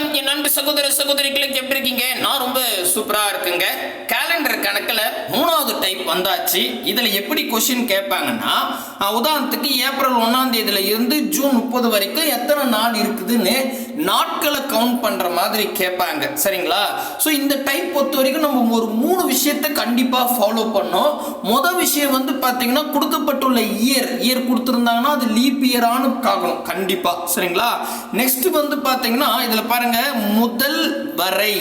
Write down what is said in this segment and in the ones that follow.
வணக்கம் என் நண்பு சகோதர சகோதரிகளுக்கு எப்படி இருக்கீங்க? நான் ரொம்ப சூப்பரா இருக்குங்க. கேலண்டர் கணக்குல மூணாவது டைப் வந்தாச்சு. இதுல எப்படி கொஸ்டின் கேட்பாங்கன்னா, உதாரணத்துக்கு ஏப்ரல் 1ஆம் தேதியில இருந்து ஜூன் 30 வரைக்கும் எத்தனை நாள் இருக்குதுன்னு நாட்களை கவுண்ட் பண்ற மாதிரி கேட்பாங்க. சரிங்களா? ஸோ இந்த டைப் பொறுத்த வரைக்கும் நம்ம ஒரு 3 விஷயத்தை கண்டிப்பா ஃபாலோ பண்ணோம். முதல் விஷயம் வந்து பாத்தீங்கன்னா, கொடுக்கப்பட்டுள்ள இயர் கொடுத்திருந்தாங்கன்னா அது லீப் இயரானு காக்கணும் கண்டிப்பா. சரிங்களா? நெக்ஸ்ட் வந்து பாத்தீங்கன்னா இதுல பாருங்க, முதல் வரை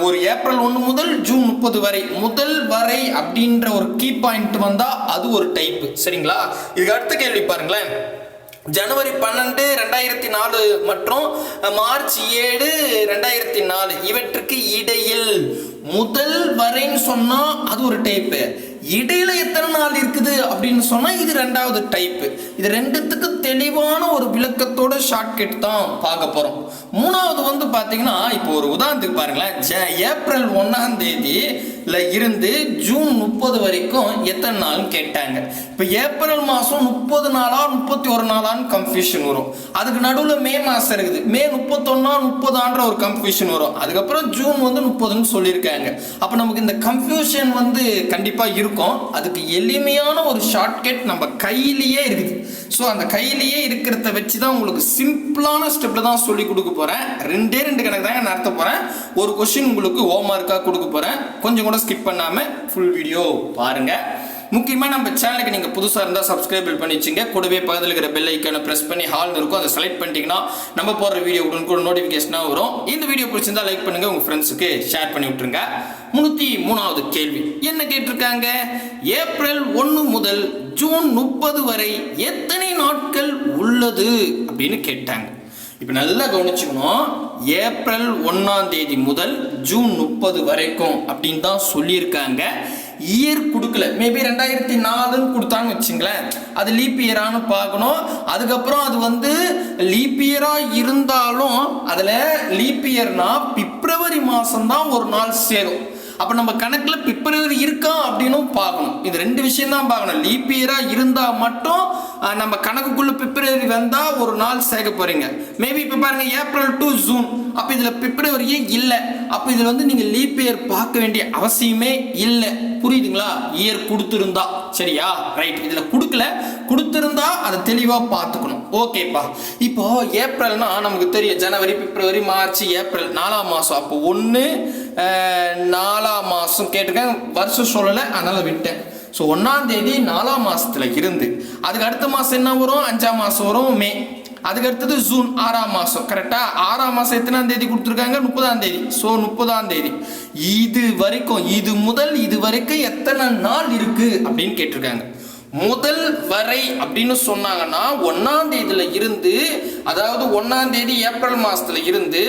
ஒரு ஏப்ரல் 1 முதல் ஜூன் 30 வரை முதல் வரை அப்படின்ற ஒரு கீ பாயிண்ட் வந்தா அது ஒரு டைப். சரிங்களா? இதுக்கு அடுத்த கேள்வி பாருங்களேன். ஜனவரி 12 2004 மற்றும் மார்ச் 7 2004 இவற்றுக்கு இடையில் முதல் வரைன்னு சொன்னா அது ஒரு டைப். இடையில எத்தனை நாள் இருக்குது அப்படின்னு சொன்னா இது ரெண்டாவது டைப். இது ரெண்டுத்துக்கு தெளிவான ஒரு விளக்கத்தோட ஷார்ட்கட் தான் பார்க்க போறோம். மூணாவது வந்து பாத்தீங்கன்னா, இப்போ ஒரு உதாரணத்துக்கு பாருங்களேன். ஏப்ரல் 1ஆம் தேதியில இருந்து ஜூன் 30 வரைக்கும் எத்தனை நாள்னு கேட்டாங்க. இப்போ ஏப்ரல் மாசம் 30 நாளா 31 நாளான்னு கன்ஃபியூஷன் வரும். அதுக்கு நடுவில் மே மாசம் இருக்குது, மே 31 30 ஒரு கன்ஃபியூஷன் வரும். அதுக்கப்புறம் ஜூன் வந்து 30ன்னு சொல்லியிருக்காங்க. அப்போ நமக்கு இந்த கன்ஃபியூஷன் வந்து கண்டிப்பா இருக்கும். அதுக்கு எளிமையான ஒரு ஷார்ட்கட் நம்ம கையிலேயே இருக்குது. ஸோ அந்த கையிலேயே இருக்கிறத வச்சு தான் உங்களுக்கு சிம்பிளான ஸ்டெப்ல தான் சொல்லி கொடுக்க போறேன். ரெண்டே கணக்கு தாங்க நடத்த போறேன். ஒரு கொஸ்டின் உங்களுக்கு ஹோம்வொர்க்காக கொடுக்க போறேன். கொஞ்சம் கூட ஸ்கிப் பண்ணாம ஃபுல் வீடியோ பாருங்க. முக்கியமாக நம்ம சேனலுக்கு நீங்கள் புதுசாக இருந்தால் சப்ஸ்கிரைப் பண்ணி வச்சுங்க. கூடவே பக்கத்தில் இருக்கிற பெல் ஐக்கானை ப்ரெஸ் பண்ணி ஹால் இருக்கும், அதை செலக்ட் பண்ணிட்டீங்கன்னா நம்ம போடுற வீடியோ உடனுக்குடன் நோட்டிஃபிகேஷனாக வரும். இந்த வீடியோ பிடிச்சிருந்தா லைக் பண்ணுங்க, உங்கள் ஃப்ரெண்ட்ஸுக்கு ஷேர் பண்ணி விட்டுருங்க. 303வது கேள்வி என்ன கேட்டிருக்காங்க? ஏப்ரல் 1 முதல் ஜூன் 30 வரை எத்தனை நாட்கள் உள்ளது அப்படின்னு கேட்டாங்க. இப்போ நல்லா கவனிச்சுக்கணும். ஏப்ரல் 1ஆம் தேதி முதல் ஜூன் 30 வரைக்கும் அப்படின்னு தான் சொல்லியிருக்காங்க. இயர் கொடுக்கல. மேபி 2004ன்னு கொடுத்தான்னு வச்சுங்களேன், அது லீப் இயரானு பார்க்கணும். அதுக்கப்புறம் அது வந்து லீப் இயரா இருந்தாலும் அதில் லீப் இயர்னா பிப்ரவரி மாதம் தான் ஒரு நாள் சேரும். அப்போ நம்ம கணக்கில் பிப்ரவரி இருக்கா அப்படின்னு பார்க்கணும். இது ரெண்டு விஷயம் தான் பார்க்கணும். லீப் இயராக இருந்தால் மட்டும் நம்ம கணக்குக்குள்ள பிப்ரவரி வந்தால் ஒரு நாள் சேர்க்க போறீங்க. மேபி இப்போ பாருங்க, ஏப்ரல் டு ஜூன், அப்போ இதில் பிப்ரவரியே இல்லை. அப்போ இதில் வந்து நீங்கள் லீப் இயர் பார்க்க வேண்டிய அவசியமே இல்லை. புரியுதுங்களா? இயர் கொடுத்துருந்தா. சரியா? ரைட். இதில் கொடுத்திருந்தா அதை தெளிவாக பார்த்துக்கணும். ஓகேப்பா. இப்போ ஏப்ரல்னா நமக்கு தெரியும், ஜனவரி பிப்ரவரி மார்ச் ஏப்ரல் 4ஆம் மாதம். அப்போ 1 4ஆம் மாதம் கேட்டிருக்கேன், வருஷம் சொல்லலை, அதனால விட்டேன். ஸோ 1ஆம் தேதி 4ஆம் மாதத்துல இருந்து அதுக்கு அடுத்த மாதம் என்ன வரும்? 5ஆம் மாதம் வரும், மே. அதுக்கு அடுத்தது ஜூன் 6ஆம் மாதம். கரெக்டா? 6ஆம் மாதம் எத்தனாம் தேதி கொடுத்துருக்காங்க? 30ஆம் தேதி. ஸோ 30ஆம் தேதி இது வரைக்கும், இது முதல் இது வரைக்கும் எத்தனை நாள் இருக்கு அப்படின்னு கேட்டிருக்காங்க. முதல் வரை அப்படின்னு சொன்னாங்கன்னா 1ஆம் தேதியில இருந்து, அதாவது 1ஆம் தேதி ஏப்ரல் மாசத்துல இருந்து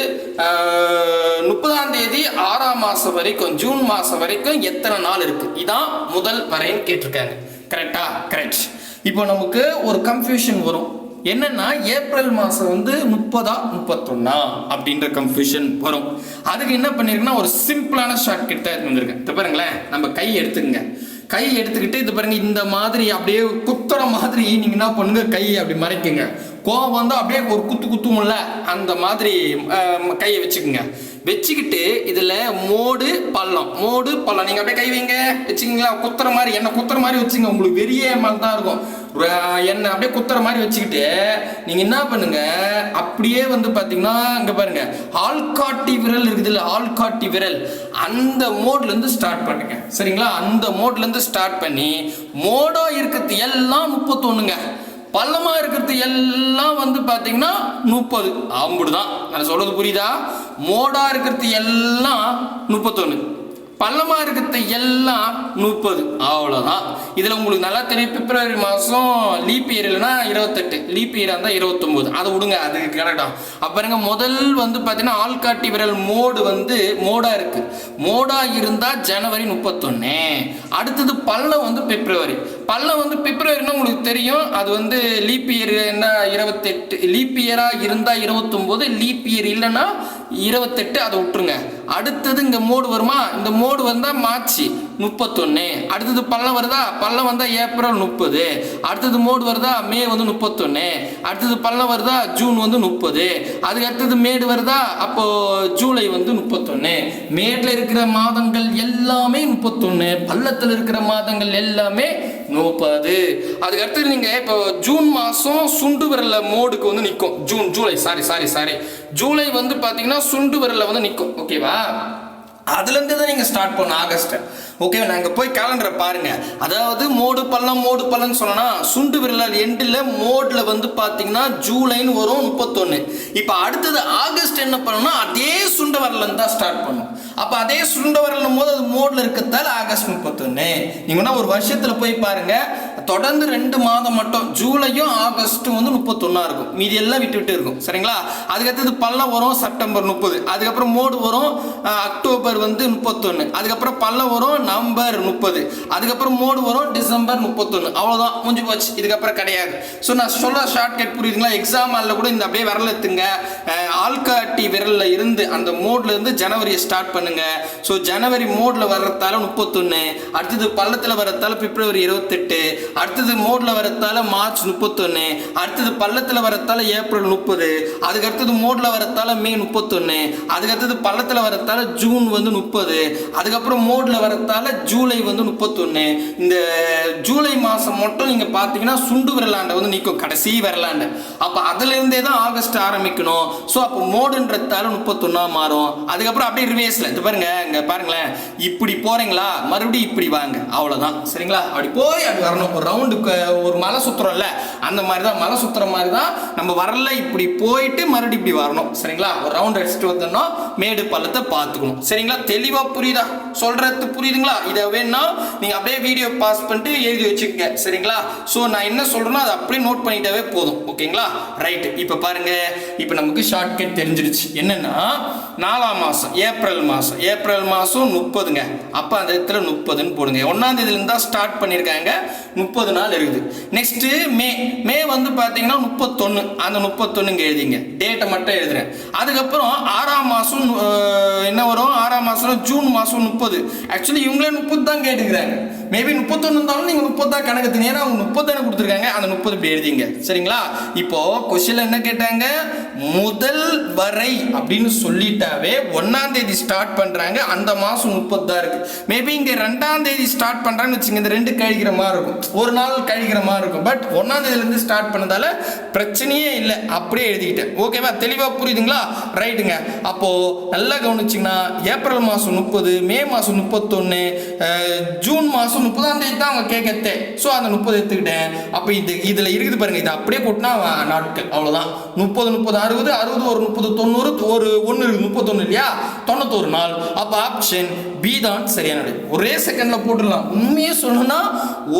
30ஆம் தேதி 6ஆம் மாசம் வரைக்கும், ஜூன் மாசம் வரைக்கும் எத்தனை நாள் இருக்கு, இதான் முதல் வரைன்னு கேட்டிருக்காங்க. கரெக்டா? கரெக்ட். இப்போ நமக்கு ஒரு கன்ஃபியூஷன் வரும். என்னன்னா, ஏப்ரல் மாசம் வந்து 30 31 அப்படின்ற கன்ஃபியூஷன் வரும். அதுக்கு என்ன பண்ணிருக்குன்னா, ஒரு சிம்பிளான ஷார்ட்கட் தான் வந்திருக்கேன். இது பாருங்களேன், நம்ம கை எடுத்துக்கங்க. கை எடுத்துக்கிட்டு இது பாருங்க, இந்த மாதிரி அப்படியே குத்துற மாதிரி நீங்க என்ன பண்ணுங்க, கை அப்படி மறைக்குங்க. கோவம் வந்து அப்படியே ஒரு குத்துமுல்ல, அந்த மாதிரி கையை வச்சுக்குங்க. வச்சுக்கிட்டு இதுல மோடு பள்ளம் நீங்க அப்படியே கை வைங்க. வச்சுக்கிங்களா? குத்துற மாதிரி, என்ன குத்துற மாதிரி வச்சுங்க. உங்களுக்கு வெறிய மாதிரி தான் இருக்கும். என்ன அப்படியே குத்துற மாதிரி வச்சுக்கிட்டு நீங்க என்ன பண்ணுங்க, அப்படியே வந்து பாத்தீங்கன்னா இங்க பாருங்க, ஆள்காட்டி விரல் இருக்குதுல்ல, ஆள்காட்டி விரல், அந்த மோட்ல இருந்து ஸ்டார்ட் பண்ணுங்க. சரிங்களா? அந்த மோட்ல இருந்து ஸ்டார்ட் பண்ணி மோடா இருக்கிறது எல்லாம் 31ங்க, பள்ளமா இருக்கிறது எல்லாம் வந்து பாத்தீங்கன்னா 30. அப்படிதான் நான் சொல்றது புரியுதா? மோடா இருக்கிறது எல்லாம் 31, பள்ளமா இருக்கிறது எல்லாம் 30. அவ்வளோதான். இதில் உங்களுக்கு நல்லா தெரியும், பிப்ரவரி மாதம் லீப் இயர் இல்லைன்னா 28, லீப் இயர் இருந்தால் 29. அதை விடுங்க, அது கரெக்டாக. அப்புறங்க முதல் வந்து பார்த்தீங்கன்னா ஆள்காட்டி விரல் மோடு வந்து மோடா இருக்கு. மோடா இருந்தால் ஜனவரி 31. அடுத்தது பள்ளம் வந்து பிப்ரவரி. பள்ளம் வந்து பிப்ரவரின்னா உங்களுக்கு தெரியும், அது வந்து லீப் இயர் என்ன 28, லீப் இயராக இருந்தால் 29, லீப் இயர் இல்லைன்னா 28. அதை விட்டுருங்க. அடுத்தது இங்க மோடு வருமா, இந்த மோடு வந்தா மார்ச் 31, அடுத்தது பள்ளம் வருதா, பள்ளம் வந்தா ஏப்ரல் 30, அடுத்தது மோடு வருதா மே வந்து 31, அடுத்தது பள்ளம் வருதா ஜூன் வந்து 30, அதுக்கு அடுத்தது மேடு வருதா அப்போ ஜூலை வந்து 31. மேட்ல இருக்கிற மாதங்கள் எல்லாமே 31, பள்ளத்துல இருக்கிற மாதங்கள் எல்லாமே 30. அதுக்கு அடுத்தது நீங்க இப்போ ஜூன் மாசம் சுண்டு விரல்ல மோடுக்கு வந்து நிற்கும். சாரி ஜூலை வந்து பாத்தீங்கன்னா சுண்டு விரல்ல வந்து நிற்கும். ஓகேவா, அதுல இருந்து தான் நீங்க ஸ்டார்ட் பண்ணணும் ஆகஸ்ட். ஓகே, நாங்க போய் கேலண்டரை பாருங்க. அதாவது மோடு பள்ளம் சொன்னா சுண்டு விரல் எண்டில் மோட்ல வந்து பாத்தீங்கன்னா ஜூலைன்னு வரும் 31. இப்போ அடுத்தது ஆகஸ்ட் என்ன பண்ணணும்னா அதே சுண்ட விரல்ல இருந்து தான் ஸ்டார்ட் பண்ணும். அப்ப அதே சுண்ட விரல்னும் போது அது மோட்ல இருக்கிறதால ஆகஸ்ட் 31. நீங்கன்னா ஒரு வருஷத்துல போய் பாருங்க, தொடர்ந்து 2 மாதம் மட்டும் ஜூலையும் ஆகஸ்டும் வந்து 31 இருக்கும், மீதி எல்லாம் விட்டு இருக்கும். சரிங்களா, அதுக்கடுத்தது பள்ளம் வரும் செப்டம்பர் 30, அதுக்கப்புறம் மோடு வரும் அக்டோபர் வந்து 31, அதுக்கப்புறம் பள்ளம் வரும் நவம்பர் 30, அதுக்கப்புறம் மோடு வரும் டிசம்பர் 31. அவ்வளவுதான், முடிஞ்சு போச்சு. இதுக்கப்புறம் கிடையாது. ஸோ நான் சொல்ற ஷார்ட்கட் புரியுதுங்களா? எக்ஸாம் ஆல்ல கூட இந்த அப்படியே விரல் எடுத்துங்க, ஆள்காட்டி விரல்ல இருந்து அந்த மோட்ல இருந்து ஜனவரியை ஸ்டார்ட் பண்ணுங்க. ஸோ ஜனவரி மோட்ல வர்றதால 31, அடுத்தது பள்ளத்துல வர்றதால பிப்ரவரி 28, அடுத்தது மோட்ல வரத்தால மார்ச் 31, அடுத்தது பள்ளத்துல வரத்தால ஏப்ரல் 30, அதுக்கு அடுத்தது மோட்ல வரத்தால மே 31, அதுக்கு அடுத்தது பள்ளத்துல வரத்தால ஜூன் வந்து 30, அதுக்கப்புறம் மோட்ல வரத்தால ஜூலை வந்து 31. இந்த ஜூலை மாசம் மட்டும் நீங்க பாத்தீங்கன்னா சுண்டு விரலாண்ட வந்து நிற்கும், கடைசி விரலாண்ட. அப்ப அதுல இருந்தே தான் ஆகஸ்ட் ஆரம்பிக்கணும். ஸோ அப்போ மோடுன்றதால 31 மாறும். அதுக்கப்புறம் அப்படியே ரிவேஸ்ல இது பாருங்க, இங்க பாருங்களேன், இப்படி போறீங்களா மறுபடியும் இப்படி வாங்க, அவ்வளவுதான். சரிங்களா, அப்படி போய் அப்படி வரணும். ஒரு ரவுண்டுக்கு ஒரு மலை சுத்துறோம்ல, அந்த மாதிரி தான் மலை சுத்துற மாதிரி தான் நம்ம வரல, இப்படி போயிட்டு மறுபடியும் இப்படி வரணும். சரிங்களா, ஒரு ரவுண்ட் அடிச்சுட்டு வந்தோம்னா மேடு பள்ளத்தை பார்த்துக்கணும். சரிங்களா, தெளிவா புரியுதா? சொல்றது புரியுதுங்களா? இதை வேணா நீங்க அப்படியே வீடியோ பாஸ் பண்ணிட்டு எழுதி வச்சுக்கங்க. சரிங்களா, ஸோ நான் என்ன சொல்றேன்னா அதை அப்படியே நோட் பண்ணிட்டாவே போதும். ஓகேங்களா, ரைட். இப்போ பாருங்க, இப்போ நமக்கு ஷார்ட்கட் தெரிஞ்சிருச்சு. என்னன்னா 4ஆம் மாசம் ஏப்ரல் மாசம் 30ங்க. அப்ப அந்த இடத்துல 30ன்னு போடுங்க. 1ஆம் தேதியில இருந்தா ஸ்டார்ட் பண்ணிருக்காங்க, 30 நாள் இருக்குது. நெக்ஸ்ட் மே வந்து பாத்தீங்கன்னா 31, அந்த 31 எழுதிங்க, டேட்டை மட்டும் எழுதுறேன். அதுக்கப்புறம் 6ஆம் மாசம் என்ன வரும், 6ஆம் மாசம் ஜூன் மாசம் 30. ஆக்சுவலி இவங்களே 30 தான் கேட்டுக்கிறாங்க. மேபி 31 இருந்தாலும் நீங்க 30 தான் கணக்கு எடுத்தீங்க, ஏன்னா அவங்க 30 தானே கொடுத்துருக்காங்க, அந்த 30 இப்படி எழுதிங்க. சரிங்களா, இப்போ கொஸ்டின்ல என்ன கேட்டாங்க, முதல் வரை அப்படின்னு சொல்லிட்டாவே 1ஆம் தேதி ஸ்டார்ட் பண்றாங்க, அந்த மாசம் 30 தான் இருக்கு. மேபி இங்க 2ஆம் தேதி ஸ்டார்ட் பண்றாங்கன்னு வச்சுங்க, இந்த 2 கழிக்கிற மாதிரி இருக்கும், ஒரு நாள் கழிக்கிற மாதிரி இருக்கும். பட் 1ஆம் தேதியில இருந்து ஸ்டார்ட் பண்ணதால பிரச்சனையே இல்லை, அப்படியே எழுதிக்கிட்டேன். ஓகேவா, தெளிவா புரியுதுங்களா? ரைட்டுங்க. அப்போ நல்லா கவனிச்சிங்கன்னா ஏப்ரல் மாசம் 30, மே மாசம் 31, ஜூன் மாசம் 30ஆம் தேதி தான் அவங்க கேட்கத்தே. ஸோ அந்த 30 எடுத்துக்கிட்டேன். அப்போ இதுல இருக்குது பாருங்க, இது அப்படியே கூட்டினா நாட்கள் அவ்வளவுதான். 30 60 60 ஒரு 30 90 ஒரு 1 31 இல்லையா, 91 நாள். அப்ப ஆப்ஷன் பி தான் சரியானது. ஒரே செகண்ட்ல போட்டுடலாம். உண்மையே சொல்லணும்னா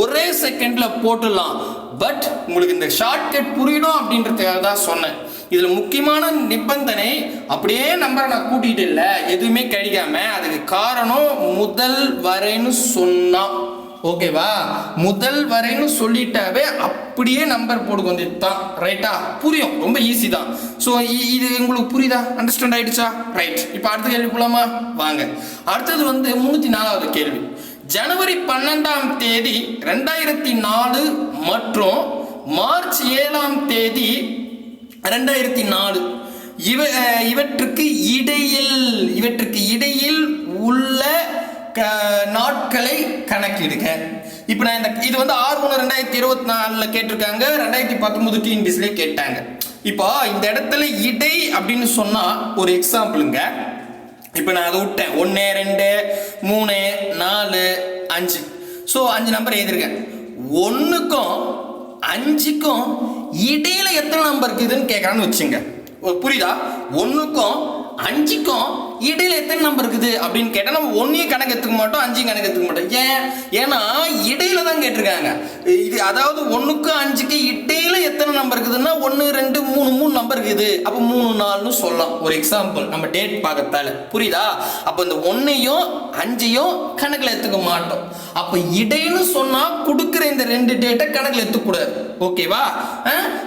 ஒரே செகண்ட்ல போட்டுடலாம். பட் உங்களுக்கு இந்த ஷார்ட்கட் புரியணும் அப்படின்றதுக்காக தான் சொன்னேன். இதுல முக்கியமான நிபந்தனை, அப்படியே நம்பரை நான் கூட்டிட்டு இல்லை, எதுவுமே கழிக்காம. அதுக்கு காரணம் முதல் வரைன்னு சொன்னா, ஓகேவா, முதல் வரைன்னு சொல்லிட்டாவே அப்படியே நம்பர் போடுங்க. இதுதான் ரைட்டா, புரியும், ரொம்ப ஈஸி தான். ஸோ இது உங்களுக்கு புரியுதா, அண்டர்ஸ்டாண்ட் ஆயிடுச்சா? ரைட். இப்போ அடுத்த கேள்வி போலாமா? வாங்க. அடுத்தது வந்து 304வது கேள்வி. ஜனவரி 12ஆம் தேதி 2004 மற்றும் மார்ச் 7ஆம் தேதி 2004 இவற்றுக்கு இடையில் உள்ள நாட்களை கணக்கிடுங்க. இப்போ நான் இது வந்து 6/1/2024 கேட்டிருக்காங்க, 2019 டிஎன்பிஎஸ்சிலே கேட்டாங்க. இப்போ இந்த இடத்துல இடை அப்படின்னு சொன்னா ஒரு எக்ஸாம்பிளுங்க. இப்போ நான் அதை விட்டேன், 1 2 3 4 5. So 5 number எழுதிருக்கேன். 1க்கும் 5க்கும் இடையில எத்தனை நம்பர் இருக்குதுன்னு கேட்கறான்னு வச்சுங்க. புரியுதா? 1க்கும் 5க்கும் இடையில எத்தனை நம்பர் இருக்குது அப்படின்னு கேட்டா நம்ம 1ஐயும் கணக்கு எடுத்துக்க மாட்டோம், 5ஐயும் கணக்கு எடுத்துக்க மாட்டோம். ஏன்னா இடையில தான் கேட்டிருக்காங்க. இது அதாவது 1க்கும் 5க்கும் இடையில எத்தனை நம்பர் இருக்குதுன்னா 1 2 3 நம்பர் இருக்குது. அப்ப 3 4ன்னு சொல்லலாம். ஒரு எக்ஸாம்பிள் நம்ம டேட் பார்க்கறதால. புரியுதா? அப்ப இந்த 1ஐயும் 5ஐயும் கணக்குல எடுத்துக்க மாட்டோம். அப்ப இடைன்னு சொன்னா கொடுக்குற இந்த 2 டேட்டை கணக்குல எடுத்துக்கூடாது. ஓகேவா?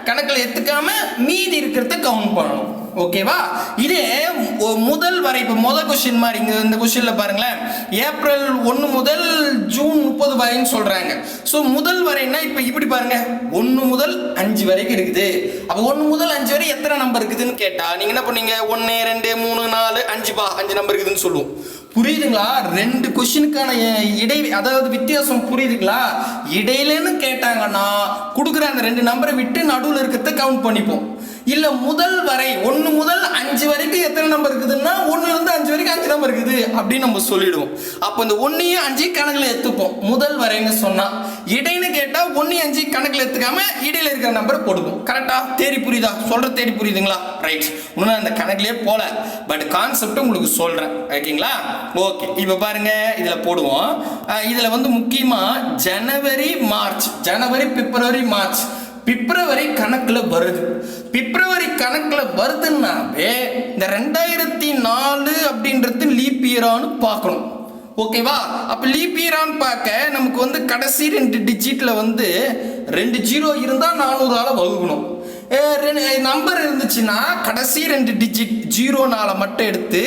கணக்குல எடுத்துக்காம மீதி இருக்கிறத கவுண்ட் பண்ணணும். ஓகேவா? இதே முதல் வரை இப்போ முதல் கொஸ்டின் மாதிரி இங்க இந்த கொஸ்டின்ல பாருங்களேன், ஏப்ரல் 1 முதல் ஜூன் 30 வரைன்னு சொல்றாங்க. ஸோ முதல் வரைன்னா இப்போ இப்படி பாருங்க, 1 முதல் 5 வரைக்கும் இருக்குது. அப்போ 1 முதல் 5 வரை எத்தனை நம்பர் இருக்குதுன்னு கேட்டா நீங்க என்ன பண்ணீங்க, 1 2 3 4 5 நம்பர் இருக்குதுன்னு சொல்லுவோம். புரியுதுங்களா? ரெண்டு கொஸ்டினுக்கான அதாவது வித்தியாசம் புரியுதுங்களா? இடையிலன்னு கேட்டாங்கன்னா கொடுக்குற அந்த 2 நம்பரை விட்டு நடுவில் இருக்கிறத கவுண்ட் பண்ணிப்போம். இல்ல முதல் வரை 1 முதல் 5 வரைக்கும் எத்தனை நம்பர் இருக்குதுன்னா 1 இருந்து 5 வரைக்கும் 5 நம்பர் இருக்குது அப்படின்னு நம்ம சொல்லிடுவோம். அப்போ இந்த 1 5 கணக்குல எடுத்துப்போம் முதல் வரைன்னு சொன்னா. இடைன்னு கேட்டா 1 5 கணக்குல எடுத்துக்காம இடையில இருக்கிற நம்பர் போடுவோம். கரெக்டா? தேடி புரியுதா? சொல்ற தேடி புரியுதுங்களா? ரைட். இன்னும் அந்த கணக்குலயே போல, பட் கான்செப்ட் உங்களுக்கு சொல்றேன். ஓகேங்களா? ஓகே, இப்போ பாருங்க இதுல போடுவோம். இதுல முக்கியமா ஜனவரி மார்ச், ஜனவரி பிப்ரவரி மார்ச், பிப்ரவரி கணக்குல வருது. பிப்ரவரி கணக்குல வருதுன்னாவே இந்த 2004 அப்படின்றது லீப் இயரான்னு பார்க்கணும். ஓகேவா? அப்ப லீப் இயரான்னு பார்க்க நமக்கு கடைசி 2 டிஜிட்ல 2 0 இருந்தா 400ஆல வகுக்கணும். நம்பர் இருந்துச்சுன்னா கடைசி 2 டிஜிட் 0 மட்டும் எடுத்து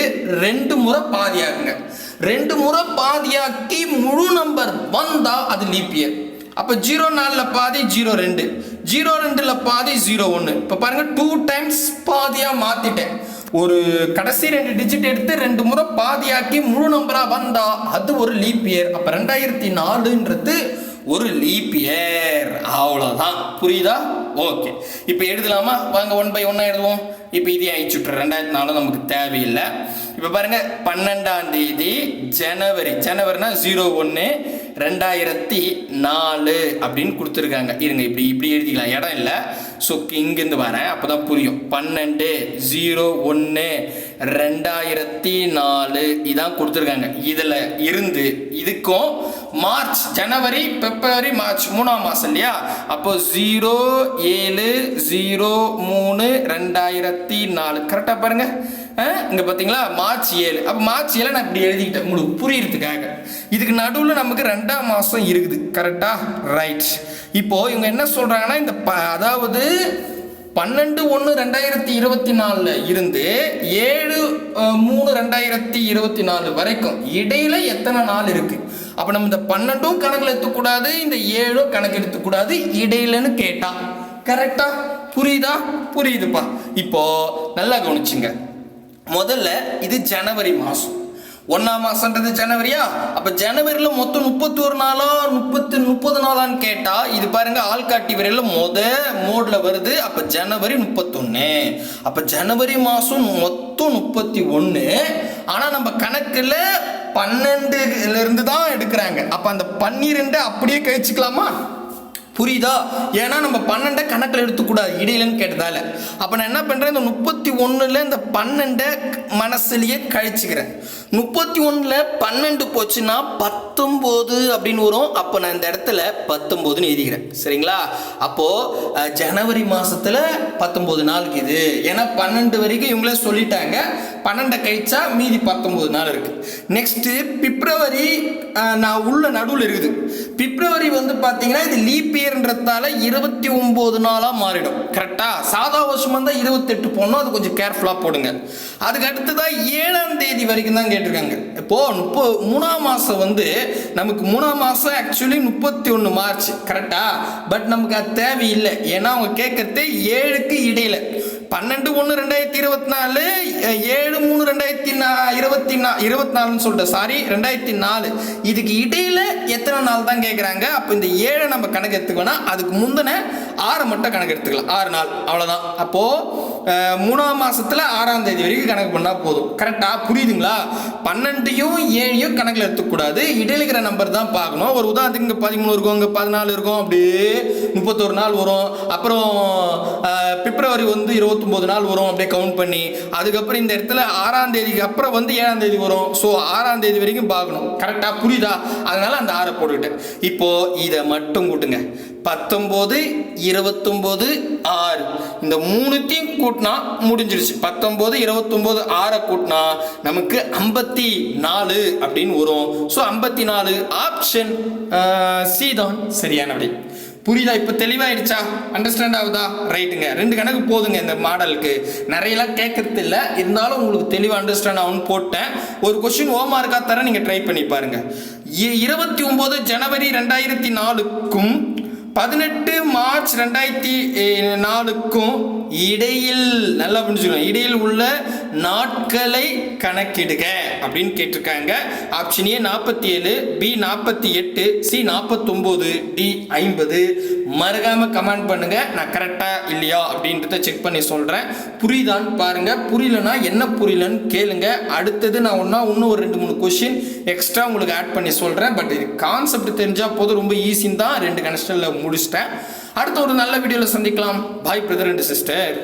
2 முறை பாதியாகுங்க. 2 முறை பாதியாக்கி முழு நம்பர் வந்தா அது லீப் இயர். அப்ப 04 பாதி 02, 02 பாதி 01. இப்ப பாருங்க 2 டைம்ஸ் பாதியா மாத்திட்டேன். ஒரு கடைசி 2 டிஜிட் எடுத்து 2 முறை பாதியாக்கி முழு நம்பரா வந்தா அது ஒரு லீப் இயர். அப்ப 2004ன்றது ஒரு லீப் இயர். அவ்வளவுதான். புரியுதா? ஓகே, இப்போ எழுதலாமா? வாங்க 1 by 1 எழுதுவோம். இப்போ இதே அழிச்சுட்ரு, 2004 நமக்கு தேவையில்லை. இப்போ பாருங்க 12ஆம் தேதி ஜனவரி, ஜனவரினா 01 2004 அப்படின்னு கொடுத்துருக்காங்க. இருங்க இப்படி எழுதிக்கலாம், இடம் இல்லை. ஸோ இங்கேருந்து வரேன், அப்போ தான் புரியும். 12/01 2004 இதான் கொடுத்துருக்காங்க. இதில் இருந்து இதுக்கும் மார்ச், ஜனவரி பிப்ரவரி மார்ச் 3ஆம் மாதம் இல்லையா? அப்போ 07/03 2004 கரெக்டாக பாருங்க. இங்க பாத்தீங்களா? மார்ச் 7. அப்ப மார்ச் 7 நான் இப்படி எழுதிக்கிட்டேன் உங்களுக்கு புரியறதுக்காக. இதுக்கு நடுவில் நமக்கு 2ஆம் மாசம் இருக்குது. கரெக்டா? ரைட். இப்போ இவங்க என்ன சொல்றாங்கன்னா இந்த அதாவது 12/1/2024 இருந்து 7/3/2024 வரைக்கும் இடையில எத்தனை நாள் இருக்கு? அப்ப நம்ம இந்த 12 கணக்கில் எடுத்துக்கூடாது, இந்த 7 கணக்கு எடுத்துக்கூடாது, இடையிலன்னு கேட்டா. கரெக்டா? புரியுதா? புரியுதுப்பா. இப்போ நல்லா கவனிச்சுங்க. முதல்ல இது ஜனவரி மாசம், 1ஆம் மாசம்ன்றது ஜனவரியா? அப்ப ஜனவரியில மொத்தம் 31 நாளா 30 நாளான்னு கேட்டா இது பாருங்க ஆள்காட்டி விரையில மோட்ல வருது. அப்ப ஜனவரி 31. அப்ப ஜனவரி மாசம் மொத்தம் 31. ஆனா நம்ம கணக்குல 12ல இருந்து தான் எடுக்கிறாங்க. அப்ப அந்த 12 அப்படியே கழிச்சுக்கலாமா? புரியுதா? ஏன்னா நம்ம 12 கணக்கில் எடுத்துக்கூடாது இடையிலன்னு கேட்டதால. அப்போ நான் என்ன பண்ணுறேன், இந்த 31ல் இந்த 12 மனசுலேயே கழிச்சுக்கிறேன். 31ல் 12 போச்சுன்னா 19 அப்படின்னு வரும். அப்போ நான் இந்த இடத்துல 19ன்னு எழுதிக்கிறேன். சரிங்களா? அப்போது ஜனவரி மாதத்தில் 19 நாளுக்கு இது. ஏன்னா 12 வரைக்கும் இவங்களே சொல்லிட்டாங்க. 12 கழிச்சா மீதி 19 நாள் இருக்குது. நெக்ஸ்ட்டு பிப்ரவரி நான் உள்ள நடுவில் இருக்குது. பிப்ரவரி பார்த்தீங்கன்னா இது லீப் இயர்ன்றதால 29 நாளாக மாறிடும். கரெக்டா? சாதா வருஷம் தான் 28 போடணும். அது கொஞ்சம் கேர்ஃபுல்லாக போடுங்க. அதுக்கு அடுத்ததான் 7ஆம் தேதி வரைக்கும் தான் கேட்டிருக்காங்க. இப்போ 3ஆம் மாதம் நமக்கு 3ஆம் மாதம் ஆக்சுவலி 31 மார்ச். கரெக்டா? பட் நமக்கு அது தேவையில்லை. ஏன்னா அவங்க கேட்கறது 7க்கு இடையில 12/1/2024 7/3/2024 சொல்லிட்டு சாரி 2004 இதுக்கு இடையில எத்தனை நாள் தான் கேட்குறாங்க. அப்போ இந்த 7 நம்ம கணக்கு எடுத்துக்கோனா அதுக்கு முந்தின 6 மட்டும் கணக்கு எடுத்துக்கலாம். 6 நாள் அவ்வளோதான். அப்போ 3ஆம் மாசத்துல 6ஆம் தேதி வரைக்கும் கணக்கு பண்ணா போதும். கரெக்டா? புரியுதுங்களா? 12யும் 7யும் கணக்கில் எடுத்துக்கூடாது, இடையில இருக்கிற நம்பர் தான் பார்க்கணும். ஒரு உதாரணத்துக்கு இங்கே 13 இருக்கும், இங்கே 14 இருக்கும், அப்படியே 31 நாள் வரும். அப்புறம் பிப்ரவரி 29 நாள் வரும், அப்படியே கவுண்ட் பண்ணி. அதுக்கப்புறம் இந்த இடத்துல 6ஆம் தேதிக்கு அப்புறம் 7ஆம் தேதி வரும். ஸோ 6ஆம் தேதி வரைக்கும் பார்க்கணும். கரெக்டா? புரியுதா? அதனால அந்த 6 போட்டுக்கிட்டேன். இப்போ இதை மட்டும் கூட்டுங்க. 19 29 6 இந்த 3த்தையும் கூட்டினா முடிஞ்சிருச்சு. 19 29 6 கூட்டினா நமக்கு 54 அப்படின்னு வரும். ஸோ 54 ஆப்ஷன் சி தான் சரியான விடை. புரியுதா? இப்போ தெளிவாயிடுச்சா? அண்டர்ஸ்டாண்ட் ஆகுதா? ரைட்டுங்க. 2 கணக்கு போதுங்க இந்த மாடலுக்கு. நிறையலாம் கேட்கறது இல்லை, இருந்தாலும் உங்களுக்கு தெளிவாக அண்டர்ஸ்டாண்ட் ஆகும்னு போட்டேன். ஒரு கொஸ்டின் ஹோம்வொர்க்கா தர நீங்கள் ட்ரை பண்ணி பாருங்க. 29 ஜனவரி 2004க்கும் 18 மார்ச் 2004க்கும் இடையில், நல்லா புரிஞ்சுக்கணும், இடையில் உள்ள நாட்களை கணக்கிடுக அப்படின்னு கேட்டிருக்காங்க. Option A 47, B 48, C 49, D 50. மறக்காம கமெண்ட் பண்ணுங்க, நான் கரெக்டா இல்லையா அப்படின்றத செக் பண்ணி சொல்றேன். புரியுதான்னு பாருங்க, புரியலன்னா என்ன புரியலன்னு கேளுங்க. அடுத்தது நான் இன்னும் ஒரு 2-3 கொஸ்டின் எக்ஸ்ட்ரா உங்களுக்கு ஆட் பண்ணி சொல்றேன். பட் இது கான்செப்ட் தெரிஞ்சா போதும், ரொம்ப ஈஸின்னு தான் 2 கன்ஸ்டன்ட்ல முடிச்சிட்டேன். அடுத்த ஒரு நல்ல வீடியோவில் சந்திக்கலாம். பாய் பிரதர் அண்ட் சிஸ்டர்.